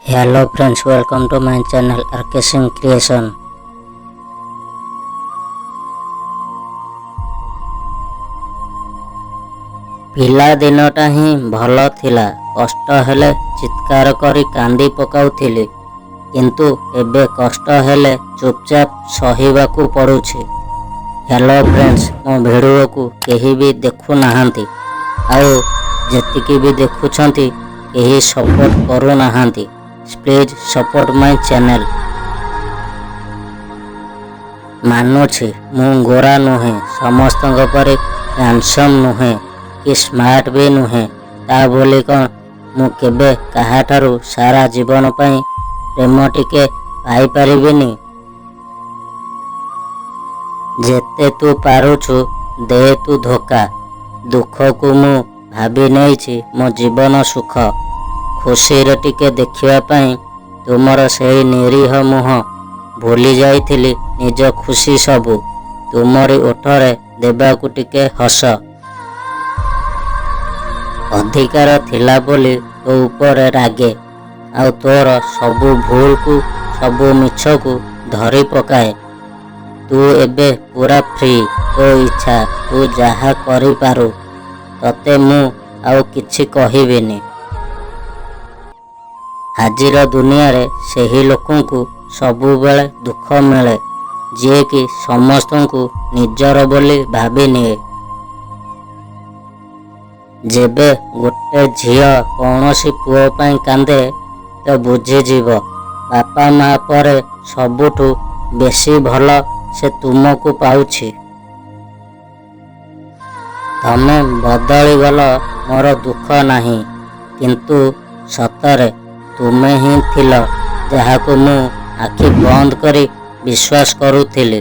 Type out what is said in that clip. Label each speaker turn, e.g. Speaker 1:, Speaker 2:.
Speaker 1: Hello friends, welcome to my channel RK Singh Creation। ପିଲା ଦିନଟା ହିଁ ଭଲ ଥିଲା। କଷ୍ଟ ହେଲେ ଚିତ୍କାର କରି କାନ୍ଦି ପକାଉଥିଲି, କିନ୍ତୁ ଏବେ କଷ୍ଟ ହେଲେ ଚୁପଚାପ ସହିବାକୁ ପଡ଼ୁଛି। ହ୍ୟାଲୋ ଫ୍ରେଣ୍ଡସ୍, ମୋ ଭିଡ଼ିଓକୁ କେହି ବି ଦେଖୁନାହାନ୍ତି, ଆଉ ଯେତିକି ବି ଦେଖୁଛନ୍ତି କେହି ସପୋର୍ଟ କରୁନାହାନ୍ତି। Please support my channel. ମାନୁଛି ମୁଁ ଗୋରା ନୁହେଁ, ସମସ୍ତଙ୍କ ପରି ହ୍ୟାଣ୍ଡସମ୍ ନୁହେଁ କି ସ୍ମାର୍ଟ ବି ନୁହେଁ। ତା ବୋଲି କ'ଣ ମୁଁ କେବେ କାହାଠାରୁ ସାରା ଜୀବନ ପାଇଁ ପ୍ରେମ ଟିକେ ପାଇପାରିବିନି? ଯେତେ ତୁ ପାରୁଛୁ ଦେ ତୁ ଧୋକା। ଦୁଃଖକୁ ମୁଁ ଭାବି ନେଇଛି ମୋ ଜୀବନ ସୁଖ। ଖୁସିରେ ଟିକେ ଦେଖିବା ପାଇଁ ତୁମର ସେଇ ନିରୀହ ମୁହଁ। ଭୁଲି ଯାଇଥିଲି ନିଜ ଖୁସି ସବୁ ତୁମରି ଓଠରେ ଦେବାକୁ ଟିକେ ହସ। ଅଧିକାର ଥିଲା ବୋଲି ତୋ ଉପରେ ରାଗେ, ଆଉ ତୋର ସବୁ ଭୁଲକୁ ସବୁ ମିଛକୁ ଧରି ପକାଏ। ତୁ ଏବେ ପୁରା ଫ୍ରି, ତୋ ଇଚ୍ଛା ତୁ ଯାହା କରିପାରୁ। ତତେ ମୁଁ ଆଉ କିଛି କହିବିନି। ଆଜିର ଦୁନିଆରେ ସେହି ଲୋକଙ୍କୁ ସବୁବେଳେ ଦୁଃଖ ମିଳେ, ଯିଏକି ସମସ୍ତଙ୍କୁ ନିଜର ବୋଲି ଭାବିନିଏ। ଯେବେ ଗୋଟେ ଝିଅ କୌଣସି ପୁଅ ପାଇଁ କାନ୍ଦେ, ତ ବୁଝିଯିବ ବାପା ମା ପରେ ସବୁଠୁ ବେଶୀ ଭଲ ସେ ତୁମକୁ ପାଉଛି। ତମେ ବଦଳିଗଲ, ମୋର ଦୁଃଖ ନାହିଁ, କିନ୍ତୁ ସତରେ ତୁମେ ହିଁ ଥିଲ ଯାହାକୁ ମୁଁ ଆଖି ବନ୍ଦ କରି ବିଶ୍ୱାସ କରୁଥିଲି।